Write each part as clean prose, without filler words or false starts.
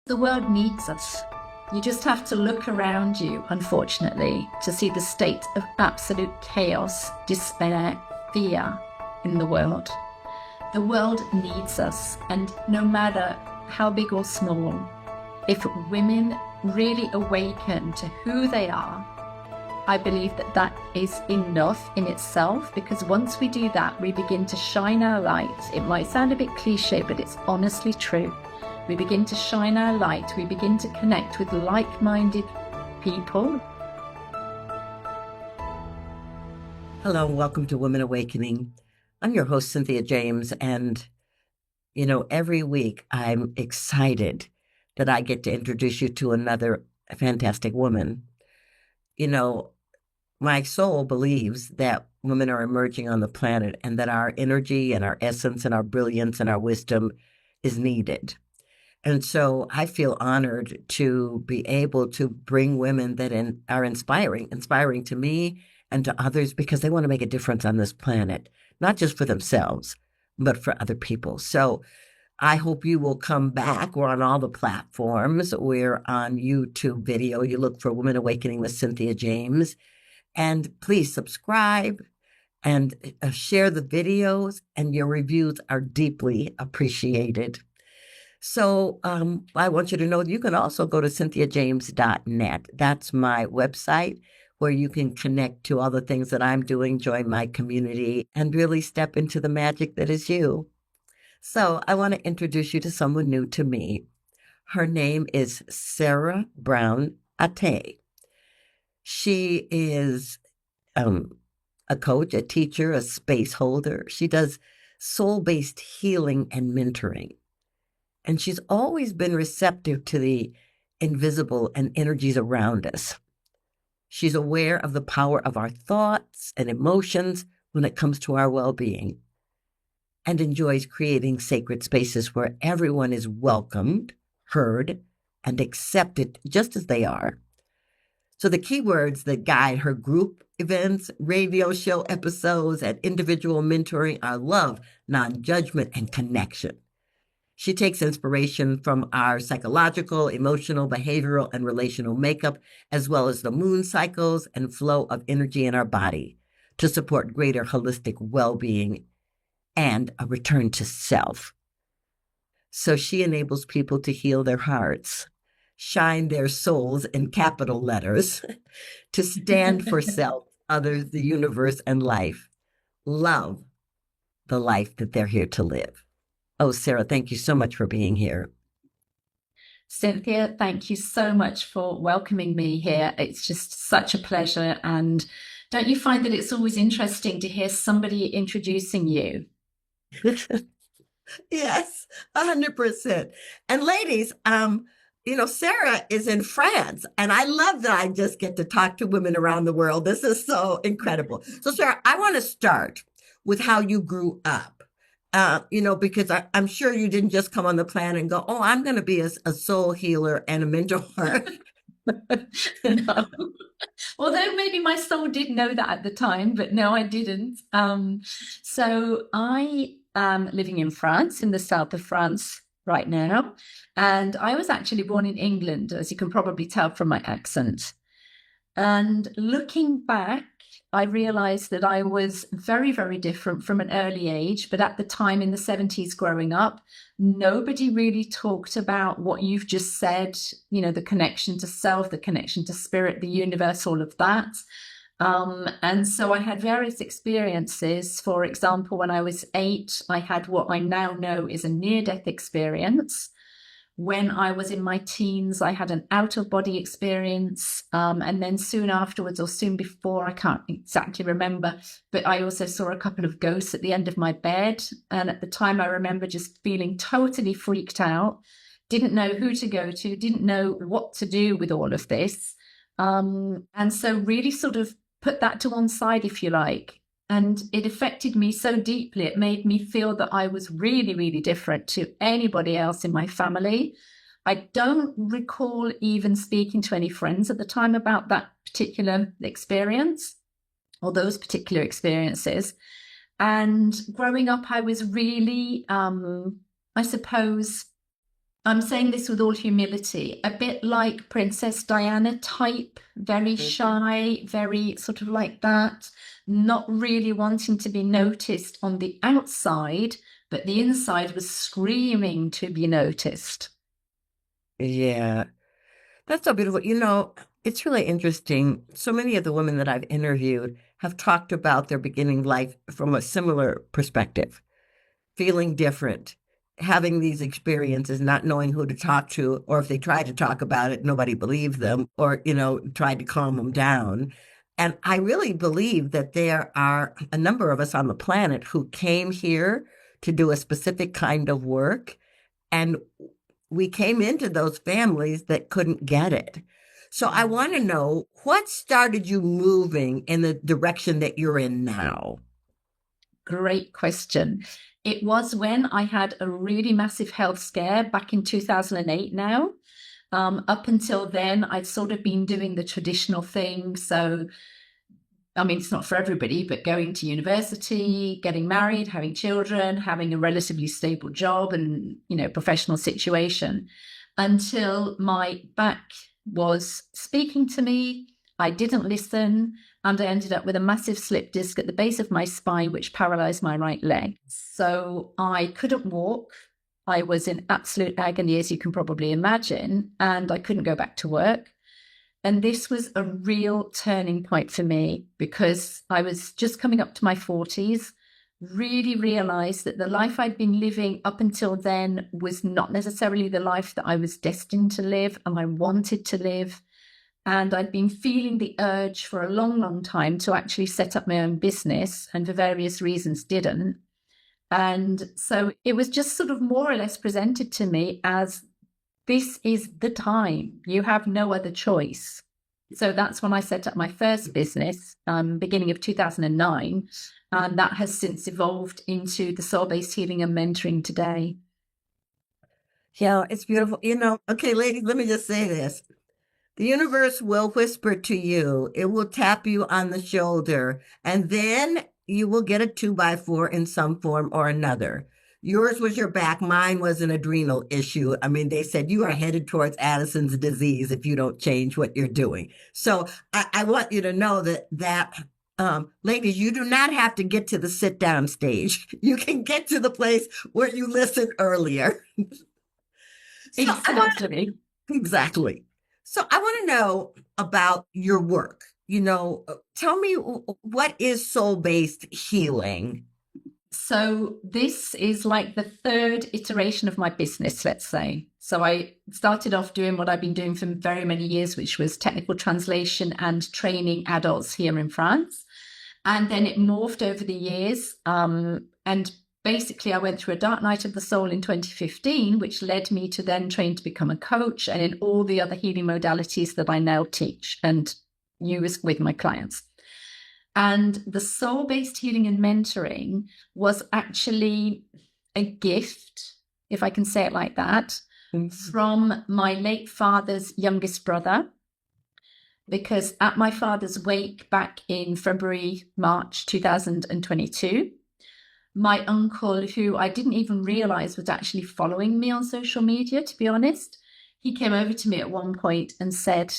The world needs us. You just have to look around you, unfortunately, to see the state of absolute chaos, despair, fear in the world. The world needs us, and no matter how big or small, if women really awaken to who they are, I believe that that is enough in itself, because once we do that, we begin to shine our light. It might sound a bit cliche, but it's honestly true. We begin to shine our light. We begin to connect with like-minded people. Hello, and welcome to Women Awakening. I'm your host, Cynthia James, and every week I'm excited that I get to introduce you to another fantastic woman. My soul believes that women are emerging on the planet and that our energy and our essence and our brilliance and our wisdom is needed. And so I feel honored to be able to bring women that are inspiring to me and to others, because they want to make a difference on this planet, not just for themselves, but for other people. So I hope you will come back. We're on all the platforms. We're on YouTube video. You look for Women Awakening with Cynthia James. And please subscribe and share the videos, and your reviews are deeply appreciated. So I want you to know you can also go to cynthiajames.net. That's my website where you can connect to all the things that I'm doing, join my community, and really step into the magic that is you. So I want to introduce you to someone new to me. Her name is Sarah Brown Haté. She is a coach, a teacher, a space holder. She does soul-based healing and mentoring. And she's always been receptive to the invisible and energies around us. She's aware of the power of our thoughts and emotions when it comes to our well-being, and enjoys creating sacred spaces where everyone is welcomed, heard, and accepted just as they are. So the keywords that guide her group events, radio show episodes, and individual mentoring are love, non-judgement, and connection. She takes inspiration from our psychological, emotional, behavioral, and relational makeup, as well as the moon cycles and flow of energy in our body, to support greater holistic well-being and a return to self. So she enables people to heal their hearts, shine their souls in capital letters, to stand for self, others, the universe, and life. Love the life that they're here to live. Oh, Sarah, thank you so much for being here. Cynthia, thank you so much for welcoming me here. It's just such a pleasure. And don't you find that it's always interesting to hear somebody introducing you? Yes, 100%. And ladies, Sarah is in France, and I love that I just get to talk to women around the world. This is so incredible. So, Sarah, I want to start with how you grew up. Because I'm sure you didn't just come on the planet and go, oh, I'm going to be a soul healer and a mentor. No. Although maybe my soul did know that at the time, but no, I didn't. So I am living in France, in the south of France right now. And I was actually born in England, as you can probably tell from my accent. And looking back, I realized that I was very, very different from an early age. But at the time in the 70s growing up, nobody really talked about what you've just said, the connection to self, the connection to spirit, the universe, all of that. And so I had various experiences. For example, when I was 8, I had what I now know is a near-death experience. When I was in my teens, I had an out-of-body experience. And then soon afterwards, or soon before, I can't exactly remember, but I also saw a couple of ghosts at the end of my bed. And at the time, I remember just feeling totally freaked out, didn't know who to go to, didn't know what to do with all of this. And so really sort of put that to one side, if you like. And it affected me so deeply. It made me feel that I was really, really different to anybody else in my family. I don't recall even speaking to any friends at the time about that particular experience or those particular experiences. And growing up, I was really, I suppose, I'm saying this with all humility, a bit like Princess Diana type, very Mm. shy, very sort of like that, not really wanting to be noticed on the outside, but the inside was screaming to be noticed. Yeah, that's so beautiful. It's really interesting. So many of the women that I've interviewed have talked about their beginning life from a similar perspective, feeling different, having these experiences, not knowing who to talk to, or if they tried to talk about it, nobody believed them, or, tried to calm them down. And I really believe that there are a number of us on the planet who came here to do a specific kind of work. And we came into those families that couldn't get it. So I want to know what started you moving in the direction that you're in now? Great question. It was when I had a really massive health scare back in 2008 now. Up until then, I'd sort of been doing the traditional thing. So, I mean, it's not for everybody, but going to university, getting married, having children, having a relatively stable job and, professional situation until my back was speaking to me. I didn't listen, and I ended up with a massive slip disc at the base of my spine, which paralyzed my right leg. So I couldn't walk. I was in absolute agony, as you can probably imagine, and I couldn't go back to work. And this was a real turning point for me because I was just coming up to my 40s, really realized that the life I'd been living up until then was not necessarily the life that I was destined to live and I wanted to live. And I'd been feeling the urge for a long, long time to actually set up my own business, and for various reasons didn't. And so it was just sort of more or less presented to me as this is the time. You have no other choice. So that's when I set up my first business, beginning of 2009. And that has since evolved into the soul-based healing and mentoring today. Yeah, it's beautiful. Okay, ladies, let me just say this. The universe will whisper to you, it will tap you on the shoulder, and then you will get a 2x4 in some form or another. Yours was your back, mine was an adrenal issue. I mean, they said you are headed towards Addison's disease if you don't change what you're doing. So I want you to know that ladies, you do not have to get to the sit down stage. You can get to the place where you listened earlier. So Exactly. exactly. So I want to know about your work. Tell me what is soul-based healing? So this is like the third iteration of my business, let's say. So I started off doing what I've been doing for very many years, which was technical translation and training adults here in France. And then it morphed over the years. And basically, I went through a dark night of the soul in 2015, which led me to then train to become a coach and in all the other healing modalities that I now teach and use with my clients. And the soul-based healing and mentoring was actually a gift, if I can say it like that, from my late father's youngest brother. Because at my father's wake back in February, March 2022, my uncle, who I didn't even realize was actually following me on social media, to be honest, he came over to me at one point and said,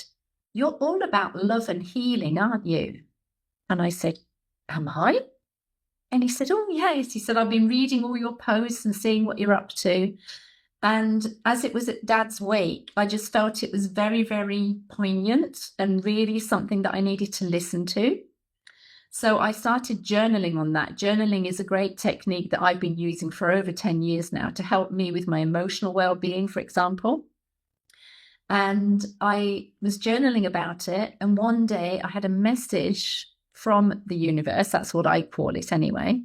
"You're all about love and healing, aren't you?" And I said, "Am I?" And he said, "Oh, yes." He said, "I've been reading all your posts and seeing what you're up to." And as it was at Dad's wake, I just felt it was very, very poignant and really something that I needed to listen to. So I started journaling on that. Journaling is a great technique that I've been using for over 10 years now to help me with my emotional well-being, for example. And I was journaling about it. And one day I had a message from the universe, that's what I call it anyway,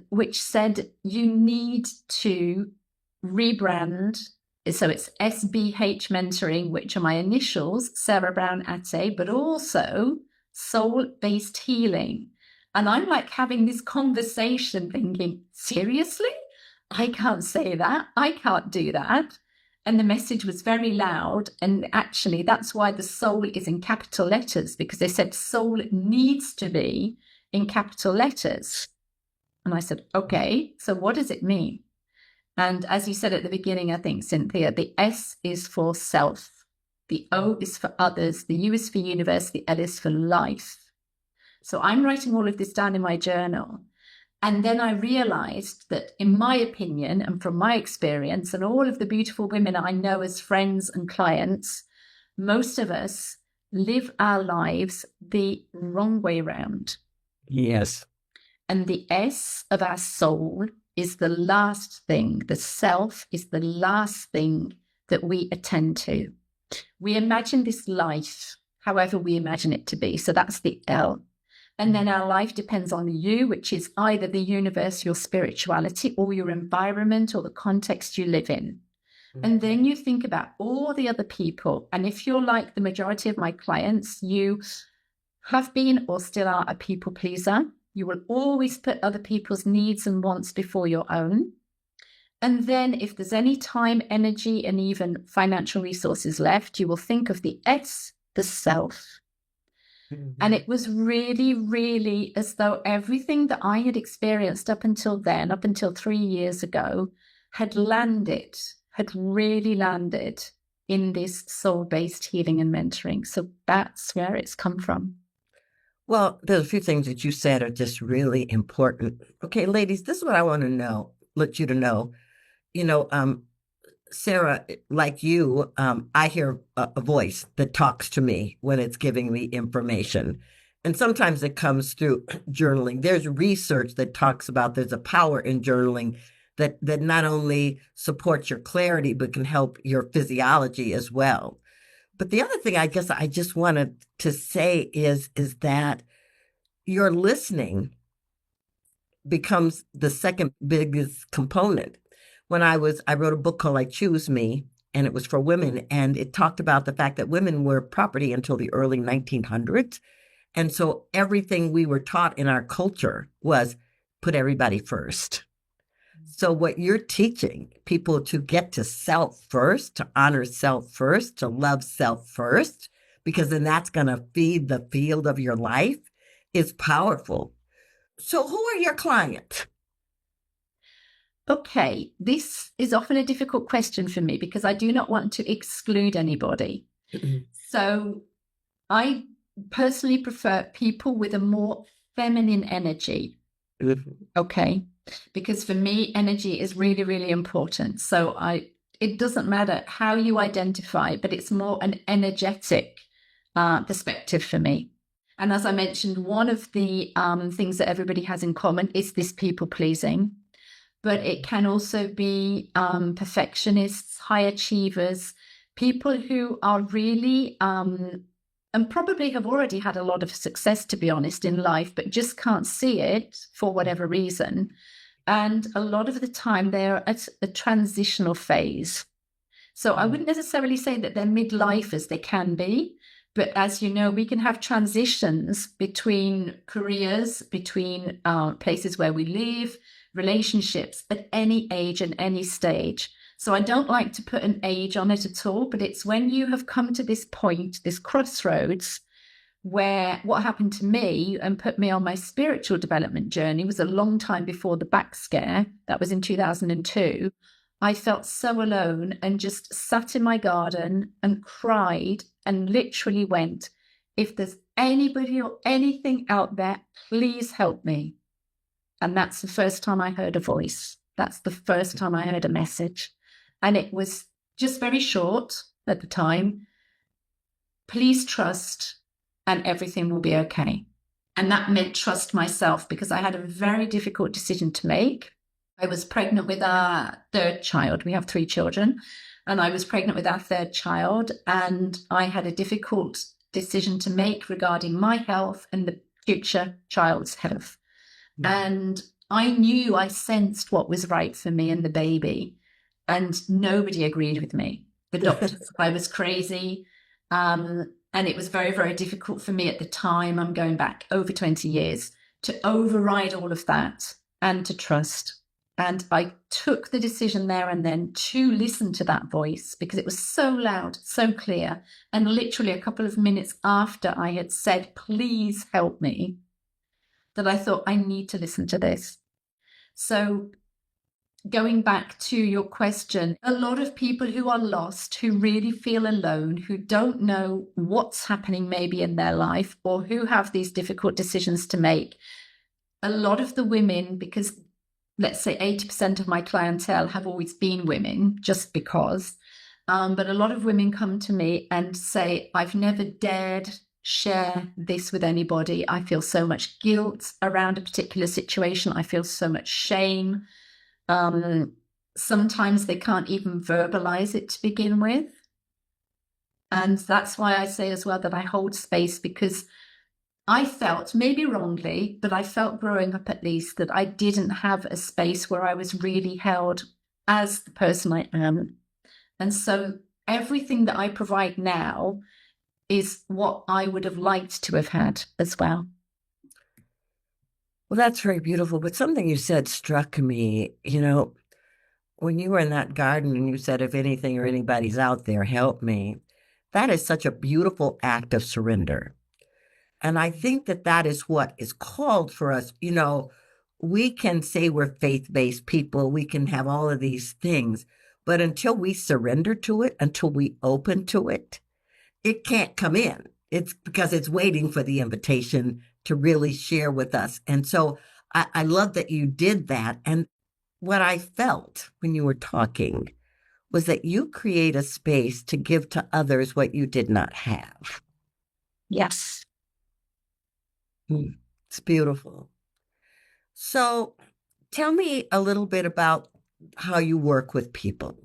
which said, you need to rebrand. So it's SBHMentoring, which are my initials, Sarah Brown Haté, but also soul-based healing. And I'm like having this conversation thinking, seriously? I can't say that. I can't do that. And the message was very loud. And actually, that's why the soul is in capital letters, because they said soul needs to be in capital letters. And I said, okay, so what does it mean? And as you said at the beginning, I think, Cynthia, the S is for self, the O is for others, the U is for universe, the L is for life. So I'm writing all of this down in my journal. And then I realized that, in my opinion, and from my experience, and all of the beautiful women I know as friends and clients, most of us live our lives the wrong way round. Yes. And the S of our soul is the last thing. The self is the last thing that we attend to. We imagine this life, however we imagine it to be. So that's the L. And then our life depends on you, which is either the universe, your spirituality, or your environment, or the context you live in. And then you think about all the other people. And if you're like the majority of my clients, you have been or still are a people pleaser. You will always put other people's needs and wants before your own. And then if there's any time, energy, and even financial resources left, you will think of the S, the self. And it was really, really as though everything that I had experienced up until then, up until 3 years ago, had really landed in this soul-based healing and mentoring. So that's where it's come from. Well, there's a few things that you said are just really important. Okay, ladies, this is what I want to know, let you to know. Sarah, like you, I hear a voice that talks to me when it's giving me information. And sometimes it comes through journaling. There's research that talks about there's a power in journaling that not only supports your clarity, but can help your physiology as well. But the other thing I guess I just wanted to say is that your listening becomes the second biggest component. I wrote a book called I Choose Me, and it was for women. And it talked about the fact that women were property until the early 1900s. And so everything we were taught in our culture was put everybody first. So what you're teaching people to get to self first, to honor self first, to love self first, because then that's going to feed the field of your life, is powerful. So who are your clients? Okay, this is often a difficult question for me because I do not want to exclude anybody. So I personally prefer people with a more feminine energy. Okay, because for me, energy is really, really important. So it doesn't matter how you identify, but it's more an energetic perspective for me. And as I mentioned, one of the things that everybody has in common is this people pleasing. But it can also be perfectionists, high achievers, people who are really, and probably have already had a lot of success, to be honest, in life, but just can't see it for whatever reason. And a lot of the time they're at a transitional phase. So I wouldn't necessarily say that they're midlifers, they can be. But as you know, we can have transitions between careers, between places where we live, relationships at any age and any stage. So I don't like to put an age on it at all, but it's when you have come to this point, this crossroads, where what happened to me and put me on my spiritual development journey was a long time before the back scare. That was in 2002. I felt so alone and just sat in my garden and cried and literally went, if there's anybody or anything out there, please help me. And that's the first time I heard a voice. That's the first time I heard a message. And it was just very short at the time. Please trust and everything will be okay. And that meant trust myself because I had a very difficult decision to make. I was pregnant with our third child. We have 3 children. And I was pregnant with our third child. And I had a difficult decision to make regarding my health and the future child's health. And I sensed what was right for me and the baby, and nobody agreed with me. The doctor said I was crazy. And it was very, very difficult for me at the time, I'm going back over 20 years, to override all of that and to trust. And I took the decision there and then to listen to that voice because it was so loud, so clear. And literally a couple of minutes after I had said, please help me, that I thought, I need to listen to this. So going back to your question, a lot of people who are lost, who really feel alone, who don't know what's happening maybe in their life, or who have these difficult decisions to make, a lot of the women, because let's say 80% of my clientele have always been women, just because, but a lot of women come to me and say, I've never dared share this with anybody. I feel so much guilt around a particular situation. I feel so much shame. Sometimes they can't even verbalize it to begin with. And that's why I say as well that I hold space, because I felt, maybe wrongly, but I felt growing up at least, that I didn't have a space where I was really held as the person I am. And so everything that I provide now is what I would have liked to have had as well. Well, that's very beautiful. But something you said struck me, when you were in that garden and you said, if anything or anybody's out there, help me. That is such a beautiful act of surrender. And I think that that is what is called for us. We can say we're faith-based people, we can have all of these things, but until we surrender to it, until we open to it, it can't come in. It's because it's waiting for the invitation to really share with us. And so I love that you did that. And what I felt when you were talking was that you create a space to give to others what you did not have. Yes. It's beautiful. So tell me a little bit about how you work with people.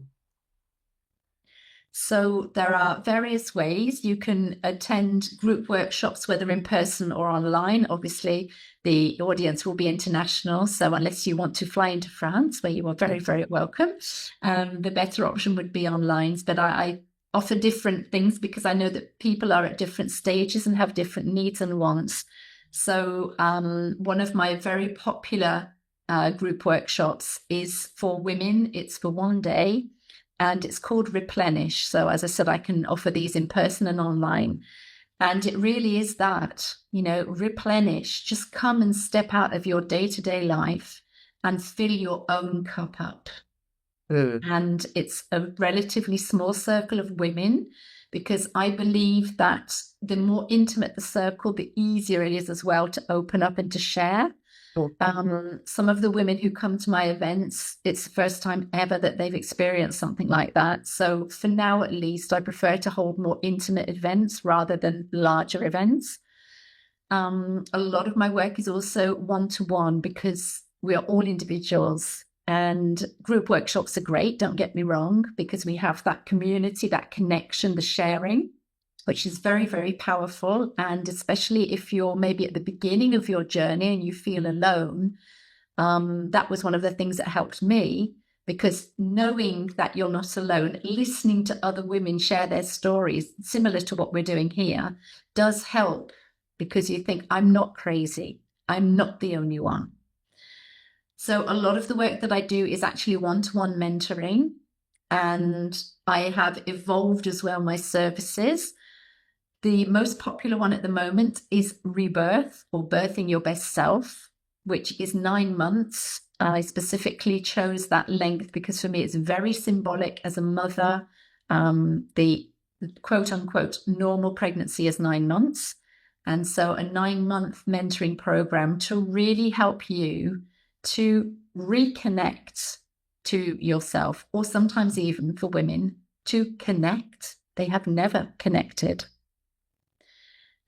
So there are various ways you can attend group workshops, whether in person or online. Obviously, the audience will be international. So unless you want to fly into France, where you are very, very welcome, the better option would be online. But I offer different things because I know that people are at different stages and have different needs and wants. So one of my very popular group workshops is for women. It's for one day. And it's called Replenish. So as I said, I can offer these in person and online. And it really is that, replenish. Just come and step out of your day-to-day life and fill your own cup up. And it's a relatively small circle of women, because I believe that the more intimate the circle, the easier it is as well to open up and to share. Some of the women who come to my events, it's the first time ever that they've experienced something like that. So for now, at least, I prefer to hold more intimate events rather than larger events. A lot of my work is also one-to-one, because we are all individuals, and group workshops are great, don't get me wrong, because we have that community, that connection, the sharing, which is very, very powerful. And especially if you're maybe at the beginning of your journey and you feel alone, that was one of the things that helped me, because knowing that you're not alone, listening to other women share their stories, similar to what we're doing here, does help, because you think, I'm not crazy. I'm not the only one. So a lot of the work that I do is actually one-to-one mentoring, and I have evolved as well my services. The most popular one at the moment is Rebirth, or Birthing Your Best Self, which is 9 months. I specifically chose that length because for me it's very symbolic as a mother. The quote unquote normal pregnancy is 9 months. And so a 9-month mentoring program to really help you to reconnect to yourself, or sometimes even for women to connect. They have never connected.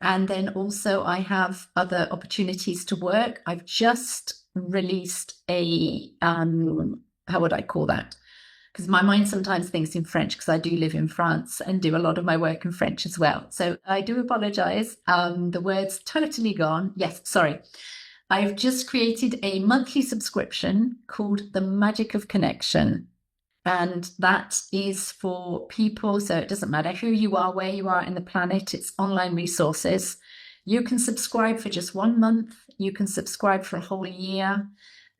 And then also I have other opportunities to work. I've just released a, how would I call that? Because my mind sometimes thinks in French, because I do live in France and do a lot of my work in French as well. So I do apologize. The word's totally gone. Yes, sorry. I've just created a monthly subscription called The Magic of Connection. And that is for people, so it doesn't matter who you are, where you are in the planet, it's online resources. You can subscribe for just 1 month, you can subscribe for a whole year,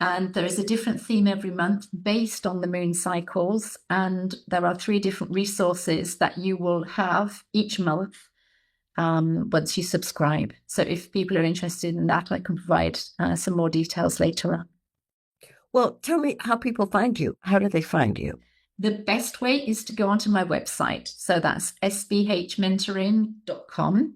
and there is a different theme every month based on the moon cycles, and there are 3 different resources that you will have each month once you subscribe. So if people are interested in that, I can provide some more details later on. Well, tell me how people find you. How do they find you? The best way is to go onto my website. So that's SBHMentoring.com.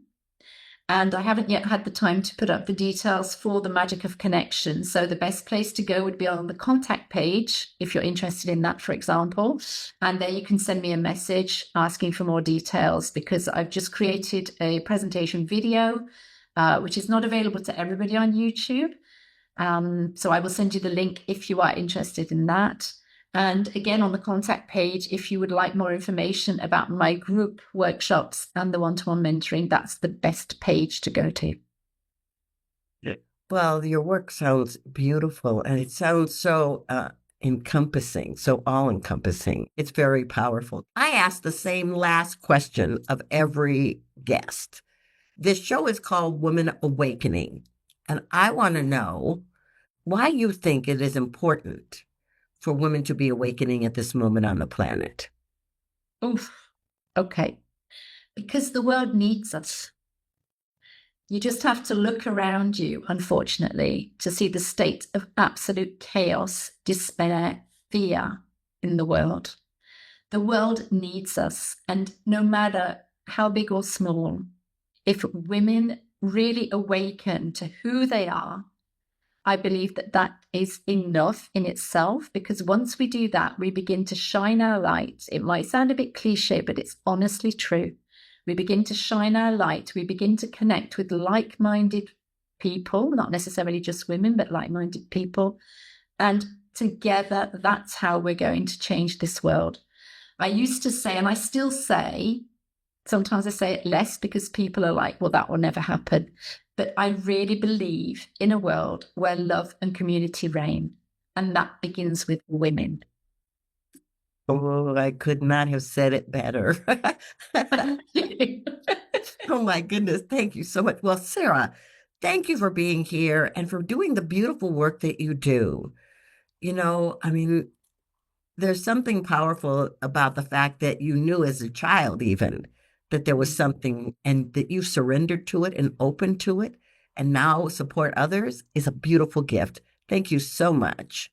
And I haven't yet had the time to put up the details for the Magic of Connection. So the best place to go would be on the contact page, if you're interested in that, for example. And there you can send me a message asking for more details, because I've just created a presentation video, which is not available to everybody on YouTube. So I will send you the link if you are interested in that. And again, on the contact page, if you would like more information about my group workshops and the one-to-one mentoring, that's the best page to go to. Well, your work sounds beautiful, and it sounds so encompassing, so all-encompassing. It's very powerful. I ask the same last question of every guest. This show is called Women Awakening, and I want to know why you think it is important for women to be awakening at this moment on the planet. Oof. Okay. Because the world needs us. You just have to look around you, unfortunately, to see the state of absolute chaos, despair, fear in the world. The world needs us. And no matter how big or small, if women really awaken to who they are, I believe that that is enough in itself, because once we do that, we begin to shine our light. It might sound a bit cliche, but it's honestly true. We begin to shine our light. We begin to connect with like-minded people, not necessarily just women, but like-minded people. And together, that's how we're going to change this world. I used to say, and I still say, sometimes I say it less because people are like, well, that will never happen. But I really believe in a world where love and community reign. And that begins with women. Oh, I could not have said it better. Oh, my goodness. Thank you so much. Well, Sarah, thank you for being here and for doing the beautiful work that you do. I mean, there's something powerful about the fact that you knew as a child, even, that there was something and that you surrendered to it and opened to it and now support others is a beautiful gift. Thank you so much.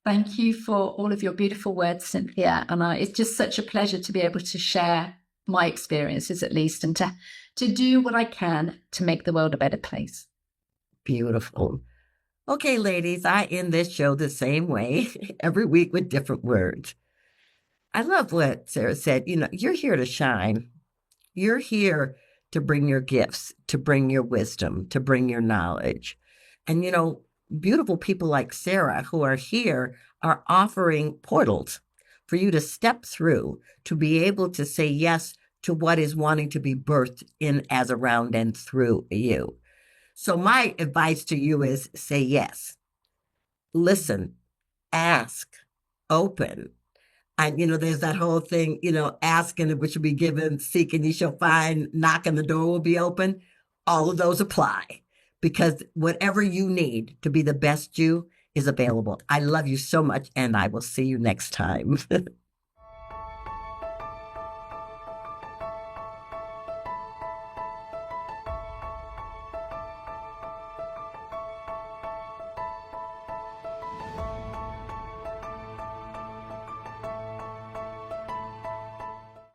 Thank you for all of your beautiful words, Cynthia. And it's just such a pleasure to be able to share my experiences, at least, and to do what I can to make the world a better place. Beautiful. Okay, ladies, I end this show the same way every week with different words. I love what Sarah said. You're here to shine. You're here to bring your gifts, to bring your wisdom, to bring your knowledge. And, beautiful people like Sarah who are here are offering portals for you to step through, to be able to say yes to what is wanting to be birthed in, as, around, and through you. So my advice to you is say yes. Listen, ask, open. And, there's that whole thing, asking which will be given, seeking you shall find, knocking the door will be open. All of those apply, because whatever you need to be the best you is available. I love you so much, and I will see you next time.